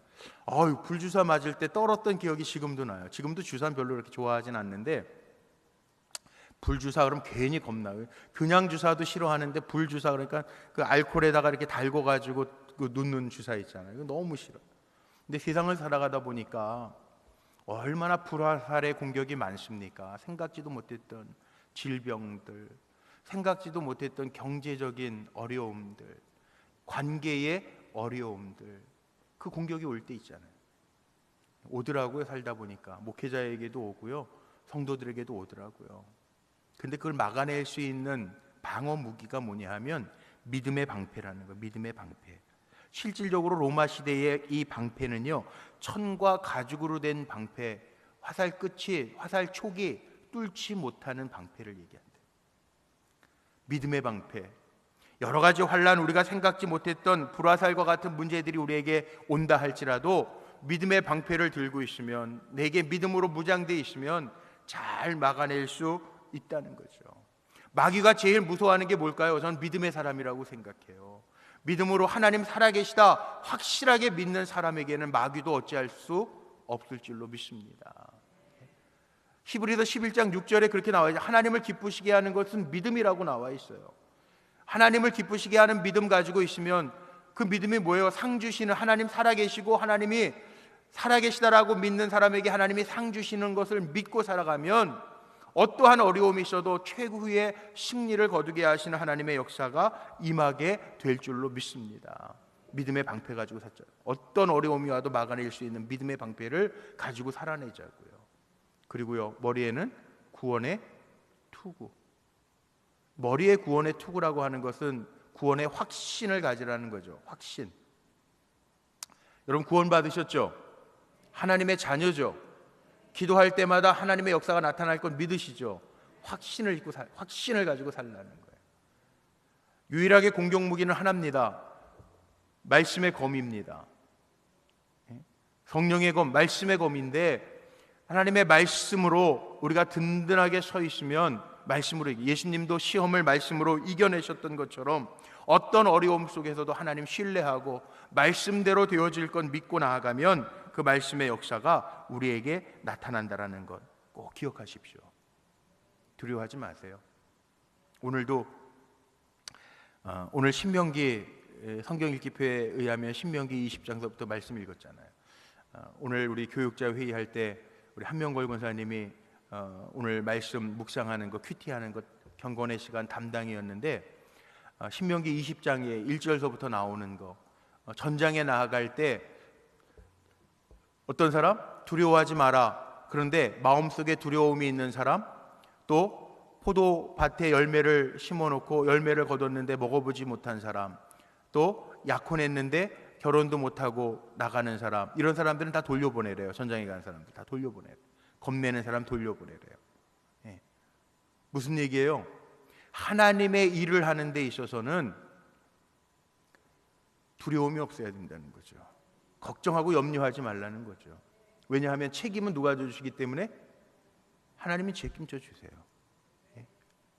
불주사 맞을 때 떨었던 기억이 지금도 나요. 지금도 주사는 별로 그렇게 좋아하진 않는데 불주사 그러면 괜히 겁나요. 그냥 주사도 싫어하는데 불주사 그러니까 그 알코올에다가 이렇게 달궈가지고 그 놓는 주사 있잖아요. 이거 너무 싫어. 근데 세상을 살아가다 보니까 얼마나 불화살의 공격이 많습니까? 생각지도 못했던 질병들, 생각지도 못했던 경제적인 어려움들, 관계의 어려움들, 그 공격이 올 때 있잖아요. 오더라고요. 살다 보니까 목회자에게도 오고요, 성도들에게도 오더라고요. 근데 그걸 막아낼 수 있는 방어 무기가 뭐냐 하면 믿음의 방패라는 거예요. 믿음의 방패. 실질적으로 로마 시대의 이 방패는요, 천과 가죽으로 된 방패, 화살 끝이, 화살 촉이 뚫지 못하는 방패를 얘기한대요. 믿음의 방패. 여러 가지 환난, 우리가 생각지 못했던 불화살과 같은 문제들이 우리에게 온다 할지라도 믿음의 방패를 들고 있으면, 내게 믿음으로 무장되어 있으면 잘 막아낼 수 있다는 거죠. 마귀가 제일 무서워하는 게 뭘까요? 저는 믿음의 사람이라고 생각해요. 믿음으로 하나님 살아계시다 확실하게 믿는 사람에게는 마귀도 어찌할 수 없을 줄로 믿습니다. 히브리서 11장 6절에 그렇게 나와 있어요. 하나님을 기쁘시게 하는 것은 믿음이라고 나와 있어요. 하나님을 기쁘시게 하는 믿음 가지고 있으면 그 믿음이 뭐예요? 상 주시는 하나님 살아계시고 하나님이 살아계시다라고 믿는 사람에게 하나님이 상 주시는 것을 믿고 살아가면 어떠한 어려움이 있어도 최후의 승리를 거두게 하시는 하나님의 역사가 임하게 될 줄로 믿습니다. 믿음의 방패 가지고 살자. 어떤 어려움이 와도 막아낼 수 있는 믿음의 방패를 가지고 살아내자고요. 그리고요, 머리에는 구원의 투구. 머리에 구원의 투구라고 하는 것은 구원의 확신을 가지라는 거죠. 확신. 여러분 구원 받으셨죠? 하나님의 자녀죠. 기도할 때마다 하나님의 역사가 나타날 것 믿으시죠? 확신을 가지고 살라는 거예요. 유일하게 공격 무기는 하나입니다. 말씀의 검입니다. 성령의 검, 말씀의 검인데 하나님의 말씀으로 우리가 든든하게 서 있으면, 말씀으로, 예수님도 시험을 말씀으로 이겨내셨던 것처럼 어떤 어려움 속에서도 하나님 신뢰하고 말씀대로 되어질 건 믿고 나아가면 그 말씀의 역사가 우리에게 나타난다라는 것 꼭 기억하십시오. 두려워하지 마세요. 오늘도 오늘 신명기 성경 읽기표에 의하면 신명기 20장서부터 말씀 읽었잖아요. 오늘 우리 교육자 회의할 때 우리 한명걸 권사님이 오늘 말씀 묵상하는 거, 큐티하는 것 경건의 시간 담당이었는데 신명기 20장에 1절서부터 나오는 거, 전장에 나아갈 때 어떤 사람? 두려워하지 마라. 그런데 마음속에 두려움이 있는 사람, 또 포도밭에 열매를 심어놓고 열매를 거뒀는데 먹어보지 못한 사람, 또 약혼했는데 결혼도 못하고 나가는 사람, 이런 사람들은 다 돌려보내래요. 전장에 가는 사람들 다 돌려보내래요. 겁내는 사람 돌려보내래요. 예. 무슨 얘기예요? 하나님의 일을 하는 데 있어서는 두려움이 없어야 된다는 거죠. 걱정하고 염려하지 말라는 거죠. 왜냐하면 책임은 누가 져주시기 때문에 하나님이 책임져 주세요. 예?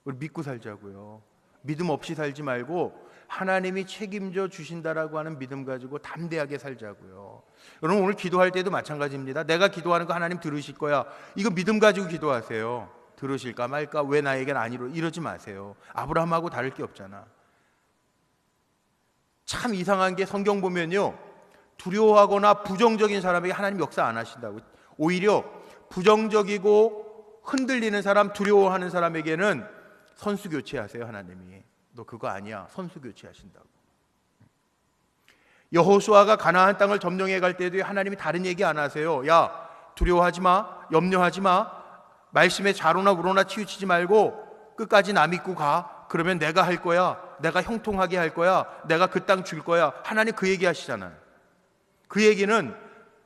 우리 믿고 살자고요. 믿음 없이 살지 말고 하나님이 책임져 주신다라고 하는 믿음 가지고 담대하게 살자고요. 여러분 오늘 기도할 때도 마찬가지입니다. 내가 기도하는 거 하나님 들으실 거야. 이거 믿음 가지고 기도하세요. 들으실까 말까, 왜 나에겐 아니로, 이러지 마세요. 아브라함하고 다를 게 없잖아. 참 이상한 게 성경 보면요, 두려워하거나 부정적인 사람에게 하나님 역사 안 하신다고. 오히려 부정적이고 흔들리는 사람, 두려워하는 사람에게는 선수 교체하세요. 하나님이 너 그거 아니야, 선수 교체하신다고. 여호수아가 가나안 땅을 점령해 갈 때도 하나님이 다른 얘기 안 하세요. 야, 두려워하지 마, 염려하지 마, 말씀에 좌로나 우로나 치우치지 말고 끝까지 나 믿고 가. 그러면 내가 할 거야, 내가 형통하게 할 거야, 내가 그 땅 줄 거야. 하나님 그 얘기 하시잖아요. 그 얘기는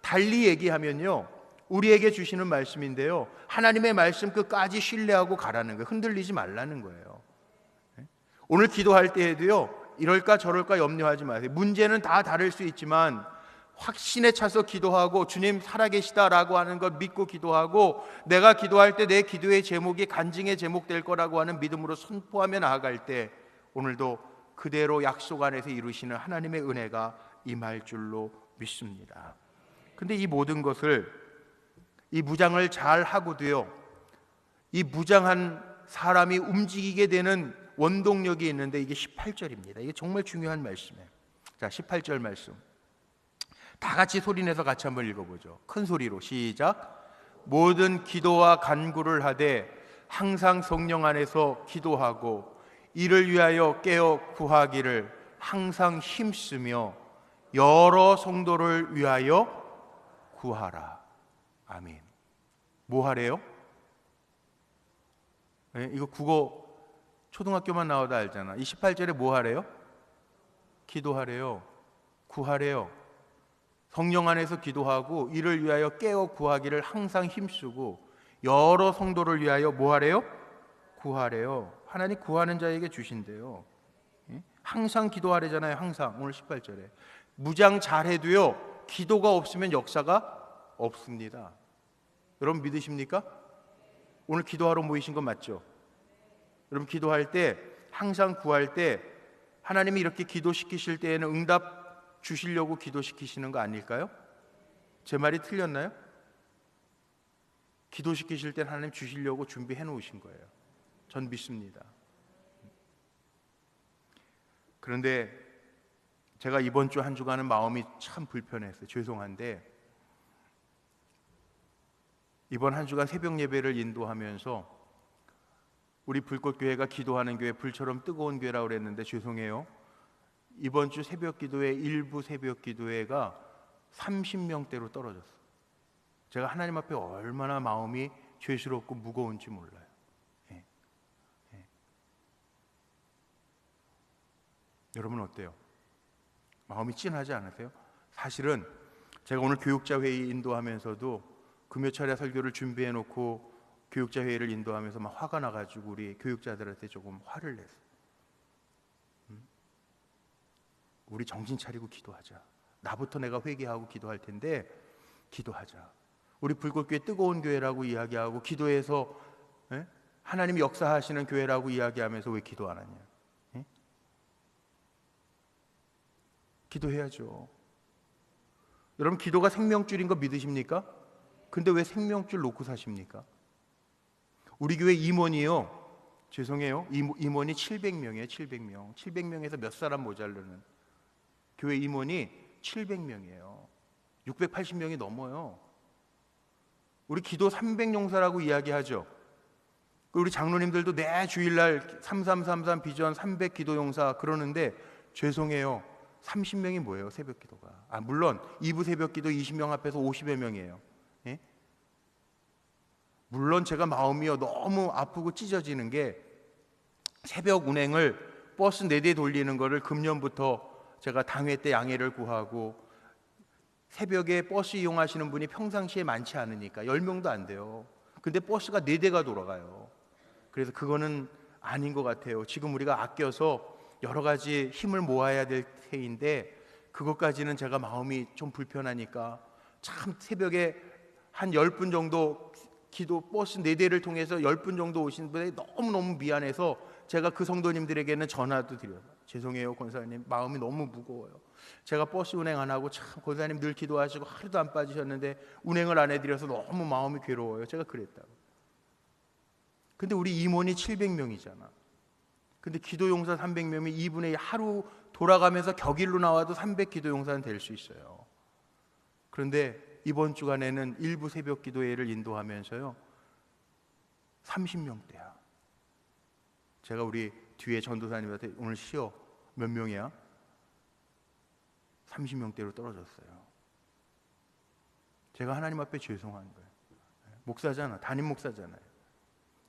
달리 얘기하면요, 우리에게 주시는 말씀인데요, 하나님의 말씀 끝까지 신뢰하고 가라는 거예요. 흔들리지 말라는 거예요. 오늘 기도할 때에도요, 이럴까 저럴까 염려하지 마세요. 문제는 다 다를 수 있지만 확신에 차서 기도하고 주님 살아계시다라고 하는 것 믿고 기도하고, 내가 기도할 때 내 기도의 제목이 간증의 제목 될 거라고 하는 믿음으로 선포하며 나아갈 때 오늘도 그대로 약속 안에서 이루시는 하나님의 은혜가 임할 줄로 믿습니다. 근데 이 모든 것을, 이 무장을 잘 하고도요, 이 무장한 사람이 움직이게 되는 원동력이 있는데 이게 18절입니다. 이게 정말 중요한 말씀이에요. 자, 18절 말씀 다 같이 소리내서 같이 한번 읽어보죠. 큰 소리로 시작. 모든 기도와 간구를 하되 항상 성령 안에서 기도하고 이를 위하여 깨어 구하기를 항상 힘쓰며 여러 성도를 위하여 구하라. 아멘. 뭐 하래요? 네, 이거 국어 초등학교만 나와도 알잖아. 이 18절에 뭐 하래요? 기도하래요. 구하래요. 성령 안에서 기도하고 이를 위하여 깨어 구하기를 항상 힘쓰고 여러 성도를 위하여 뭐 하래요? 구하래요. 하나님 구하는 자에게 주신대요. 항상 기도하래잖아요. 항상. 오늘 18절에 무장 잘해도요, 기도가 없으면 역사가 없습니다. 여러분 믿으십니까? 오늘 기도하러 모이신 건 맞죠? 여러분 기도할 때, 항상 구할 때 하나님이 이렇게 기도시키실 때에는 응답 주시려고 기도시키시는 거 아닐까요? 제 말이 틀렸나요? 기도시키실 때 하나님 주시려고 준비해 놓으신 거예요. 전 믿습니다. 그런데 제가 이번 주 한 주간은 마음이 참 불편했어요. 죄송한데 이번 한 주간 새벽 예배를 인도하면서 우리 불꽃교회가 기도하는 교회, 불처럼 뜨거운 교회라고 그랬는데 죄송해요. 이번 주 새벽 기도회, 일부 새벽 기도회가 30명대로 떨어졌어요. 제가 하나님 앞에 얼마나 마음이 죄스럽고 무거운지 몰라요. 예. 예. 여러분 어때요? 마음이 찐하지 않으세요? 사실은 제가 오늘 교육자 회의 인도하면서도 금요 철야 설교를 준비해 놓고 교육자 회의를 인도하면서 막 화가 나가지고 우리 교육자들한테 조금 화를 냈어요. 우리 정신 차리고 기도하자. 나부터 내가 회개하고 기도할 텐데 기도하자. 우리 불꽃교회 뜨거운 교회라고 이야기하고 기도해서 하나님이 역사하시는 교회라고 이야기하면서 왜 기도 안 하냐? 기도해야죠. 여러분 기도가 생명줄인 거 믿으십니까? 근데 왜 생명줄 놓고 사십니까? 우리 교회 임원이요, 죄송해요, 임원이 700명이에요. 700명. 700명에서 몇 사람 모자르는 교회 임원이 700명이에요. 680명이 넘어요. 우리 기도 300용사라고 이야기하죠. 우리 장로님들도 내 주일날 3333 비전 300 기도용사 그러는데 죄송해요, 30명이 뭐예요? 새벽 기도가. 물론 2부 새벽 기도 20명 앞에서 50여 명이에요. 예? 물론 제가 마음이요 너무 아프고 찢어지는 게 새벽 운행을 버스 4대 돌리는 거를 금년부터 제가 당회 때 양해를 구하고, 새벽에 버스 이용하시는 분이 평상시에 많지 않으니까 10명도 안 돼요. 근데 버스가 4대가 돌아가요. 그래서 그거는 아닌 것 같아요. 지금 우리가 아껴서 여러 가지 힘을 모아야 될 때인데 그것까지는 제가 마음이 좀 불편하니까 참 새벽에 한 10분 정도 기도 버스 4대를 통해서 10분 정도 오신 분이 너무너무 미안해서 제가 그 성도님들에게는 전화도 드려요. 죄송해요 권사님, 마음이 너무 무거워요. 제가 버스 운행 안 하고 참 권사님 늘 기도하시고 하루도 안 빠지셨는데 운행을 안 해드려서 너무 마음이 괴로워요. 제가 그랬다고. 근데 우리 임원이 700명이잖아. 근데 기도용사 300명이면 2분의 1, 하루 돌아가면서 격일로 나와도 300 기도용사는 될 수 있어요. 그런데 이번 주간에는 일부 새벽 기도회를 인도하면서요, 30명대야. 제가 우리 뒤에 전도사님한테 오늘 쉬어 몇 명이야? 30명대로 떨어졌어요. 제가 하나님 앞에 죄송한 거예요. 목사잖아, 담임 목사잖아요.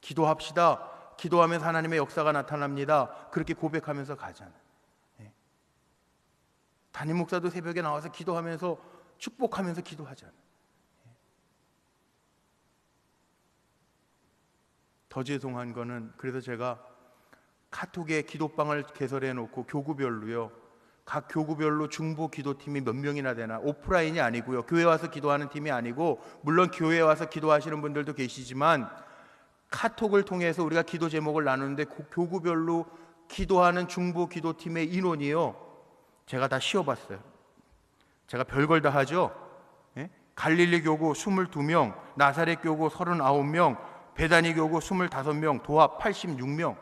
기도합시다. 기도하면서 하나님의 역사가 나타납니다. 그렇게 고백하면서 가잖아요. 담임 목사도 새벽에 나와서 기도하면서 축복하면서 기도하잖아요. 더 죄송한 거는, 그래서 제가 카톡에 기도방을 개설해 놓고 교구별로요, 각 교구별로 중보 기도팀이 몇 명이나 되나, 오프라인이 아니고요, 교회 와서 기도하는 팀이 아니고, 물론 교회에 와서 기도하시는 분들도 계시지만 카톡을 통해서 우리가 기도 제목을 나누는데 교구별로 기도하는 중보 기도팀의 인원이요, 제가 다 씌워봤어요. 제가 별걸 다 하죠. 갈릴리 교구 22명, 나사렛 교구 39명, 베다니 교구 25명, 도합 86명.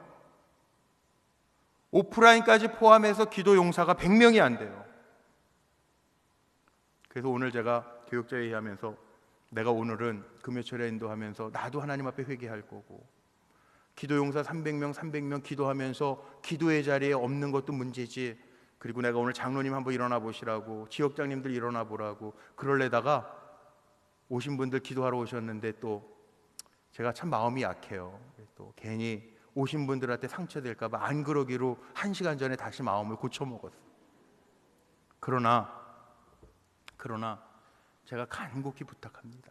오프라인까지 포함해서 기도 용사가 100명이 안 돼요. 그래서 오늘 제가 교육자회의 하면서 내가 오늘은 금요철에 인도하면서 나도 하나님 앞에 회개할 거고, 기도 용사 300명 기도하면서 기도의 자리에 없는 것도 문제지, 그리고 내가 오늘 장로님 한번 일어나 보시라고, 지역장님들 일어나 보라고 그럴래다가 오신 분들 기도하러 오셨는데 또 제가 참 마음이 약해요. 또 괜히 오신 분들한테 상처될까 봐 안 그러기로 1시간 전에 다시 마음을 고쳐먹었어요. 그러나 제가 간곡히 부탁합니다.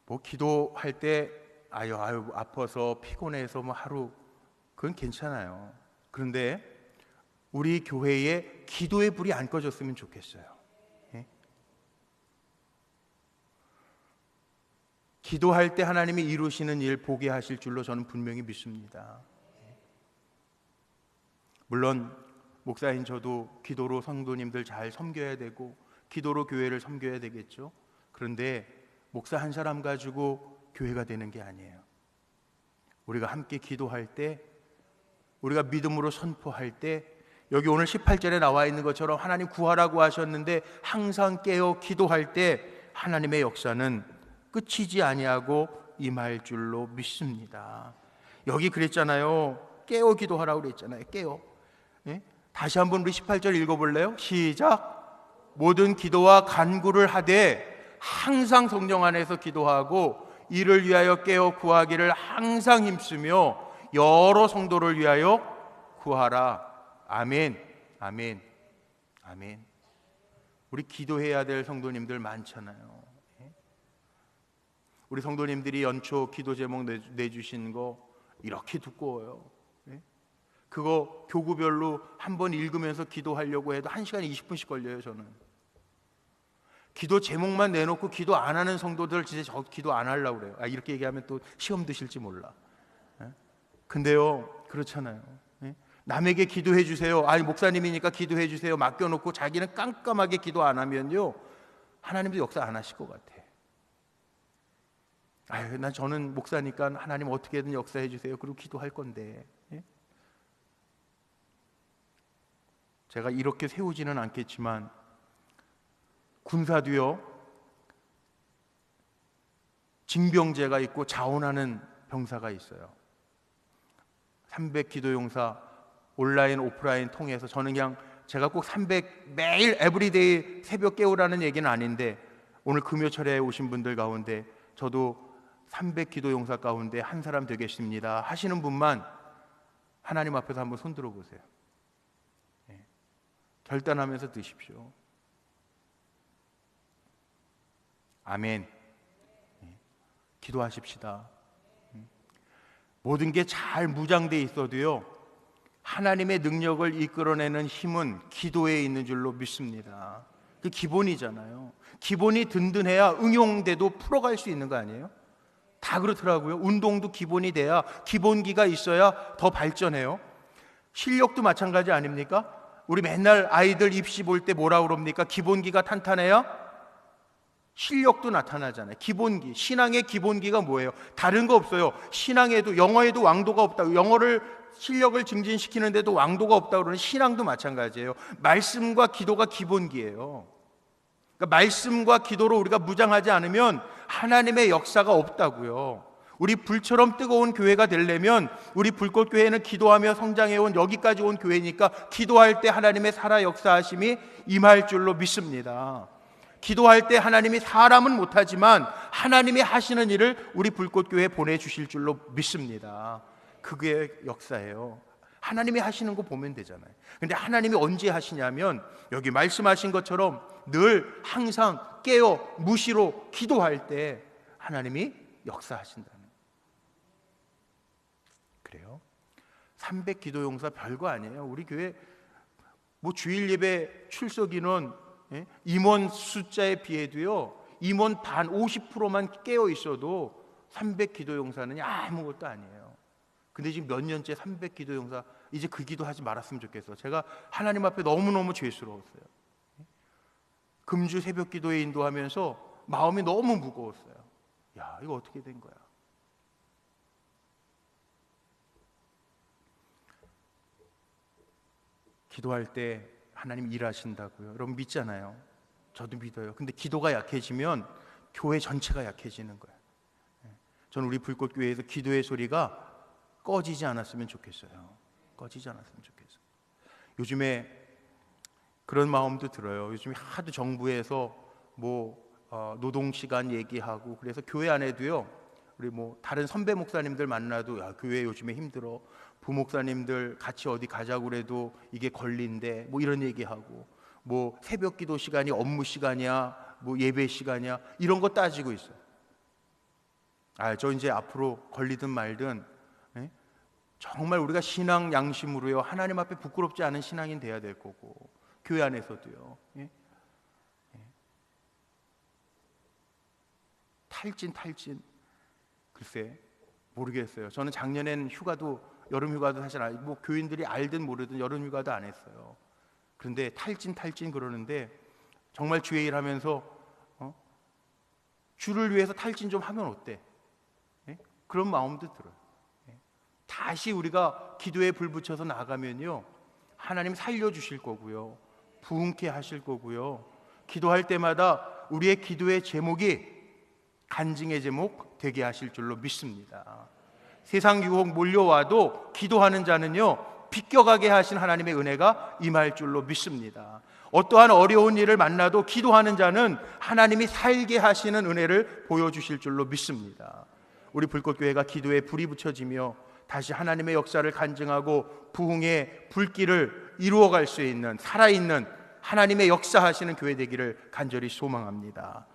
뭐 기도할 때 아유 아파서 피곤해서 뭐 하루, 그건 괜찮아요. 그런데 우리 교회에 기도의 불이 안 꺼졌으면 좋겠어요. 기도할 때 하나님이 이루시는 일 보게 하실 줄로 저는 분명히 믿습니다. 물론 목사인 저도 기도로 성도님들 잘 섬겨야 되고 기도로 교회를 섬겨야 되겠죠. 그런데 목사 한 사람 가지고 교회가 되는 게 아니에요. 우리가 함께 기도할 때, 우리가 믿음으로 선포할 때, 여기 오늘 18절에 나와 있는 것처럼 하나님 구하라고 하셨는데 항상 깨어 기도할 때 하나님의 역사는 끝이지 아니하고 임할 줄로 믿습니다. 여기 그랬잖아요. 깨어 기도하라고 그랬잖아요. 깨어. 다시 한번 우리 18절 읽어볼래요? 시작. 모든 기도와 간구를 하되 항상 성령 안에서 기도하고 이를 위하여 깨어 구하기를 항상 힘쓰며 여러 성도를 위하여 구하라. 아멘. 아멘. 아멘. 우리 기도해야 될 성도님들 많잖아요. 우리 성도님들이 연초 기도 제목 내주신 거 이렇게 두꺼워요. 그거 교구별로 한번 읽으면서 기도하려고 해도 1시간 20분씩 걸려요. 저는 기도 제목만 내놓고 기도 안 하는 성도들 진짜 저 기도 안 하려고 그래요. 이렇게 얘기하면 또 시험 드실지 몰라. 근데요 그렇잖아요. 남에게 기도해 주세요, 아니 목사님이니까 기도해 주세요 맡겨놓고 자기는 깜깜하게 기도 안 하면요 하나님도 역사 안 하실 것 같아. 저는 목사니까 하나님 어떻게든 역사해 주세요 그리고 기도할 건데. 제가 이렇게 세우지는 않겠지만 군사도요 징병제가 있고 자원하는 병사가 있어요. 300 기도용사 온라인 오프라인 통해서 저는 그냥 제가 꼭 300 매일 에브리데이 새벽 깨우라는 얘기는 아닌데 오늘 금요철에 오신 분들 가운데 저도 300 기도용사 가운데 한 사람 되겠습니다 하시는 분만 하나님 앞에서 한번 손 들어보세요. 결단하면서 드십시오. 아멘. 기도하십시다. 모든 게 잘 무장되어 있어도요 하나님의 능력을 이끌어내는 힘은 기도에 있는 줄로 믿습니다. 그 기본이잖아요. 기본이 든든해야 응용돼도 풀어갈 수 있는 거 아니에요? 다 그렇더라고요. 운동도 기본이 돼야, 기본기가 있어야 더 발전해요. 실력도 마찬가지 아닙니까? 우리 맨날 아이들 입시 볼 때 뭐라 그럽니까? 기본기가 탄탄해야 실력도 나타나잖아요. 기본기, 신앙의 기본기가 뭐예요? 다른 거 없어요. 신앙에도, 영어에도 왕도가 없다. 영어를 실력을 증진시키는데도 왕도가 없다 그러는 신앙도 마찬가지예요. 말씀과 기도가 기본기예요. 그러니까 말씀과 기도로 우리가 무장하지 않으면 하나님의 역사가 없다고요. 우리 불처럼 뜨거운 교회가 되려면 우리 불꽃교회는 기도하며 성장해온 여기까지 온 교회니까 기도할 때 하나님의 살아 역사하심이 임할 줄로 믿습니다. 기도할 때 하나님이 사람은 못하지만 하나님이 하시는 일을 우리 불꽃교회에 보내주실 줄로 믿습니다. 그게 역사예요. 하나님이 하시는 거 보면 되잖아요. 근데 하나님이 언제 하시냐면 여기 말씀하신 것처럼 늘 항상 깨어 무시로 기도할 때 하나님이 역사하신다는. 그래요? 300 기도용사 별거 아니에요. 우리 교회 뭐 주일 예배 출석 인원 임원 숫자에 비해도요, 임원 반 50%만 깨어 있어도 300 기도용사는 아무것도 아니에요. 근데 지금 몇 년째 300 기도용사 이제 그 기도하지 말았으면 좋겠어. 제가 하나님 앞에 너무너무 죄스러웠어요. 금주 새벽 기도에 인도하면서 마음이 너무 무거웠어요. 야, 이거 어떻게 된 거야? 기도할 때 하나님 일하신다고요. 여러분 믿잖아요. 저도 믿어요. 근데 기도가 약해지면 교회 전체가 약해지는 거예요. 저는 우리 불꽃교회에서 기도의 소리가 꺼지지 않았으면 좋겠어요. 꺼지지 않았으면 좋겠어요. 요즘에 그런 마음도 들어요. 요즘에 하도 정부에서 노동시간 얘기하고 그래서 교회 안에도요, 우리 다른 선배 목사님들 만나도 야, 교회 요즘에 힘들어. 부목사님들 같이 어디 가자고 그래도 이게 걸린대. 이런 얘기하고 새벽 기도 시간이 업무 시간이야, 예배 시간이야, 이런 거 따지고 있어요. 저 이제 앞으로 걸리든 말든 정말 우리가 신앙 양심으로요, 하나님 앞에 부끄럽지 않은 신앙인 돼야 될 거고, 교회 안에서도요. 탈진 글쎄 모르겠어요. 저는 작년엔 여름 휴가도 사실 교인들이 알든 모르든 여름 휴가도 안 했어요. 그런데 탈진 그러는데 정말 주의 일 하면서 주를 위해서 탈진 좀 하면 어때? 그런 마음도 들어요. 다시 우리가 기도에 불 붙여서 나가면요, 하나님 살려주실 거고요, 부흥케 하실 거고요, 기도할 때마다 우리의 기도의 제목이 간증의 제목 되게 하실 줄로 믿습니다. 세상 유혹 몰려와도 기도하는 자는요, 비껴가게 하신 하나님의 은혜가 임할 줄로 믿습니다. 어떠한 어려운 일을 만나도 기도하는 자는 하나님이 살게 하시는 은혜를 보여주실 줄로 믿습니다. 우리 불꽃교회가 기도에 불이 붙여지며 다시 하나님의 역사를 간증하고 부흥의 불길을 이루어갈 수 있는 살아있는 하나님의 역사하시는 교회 되기를 간절히 소망합니다.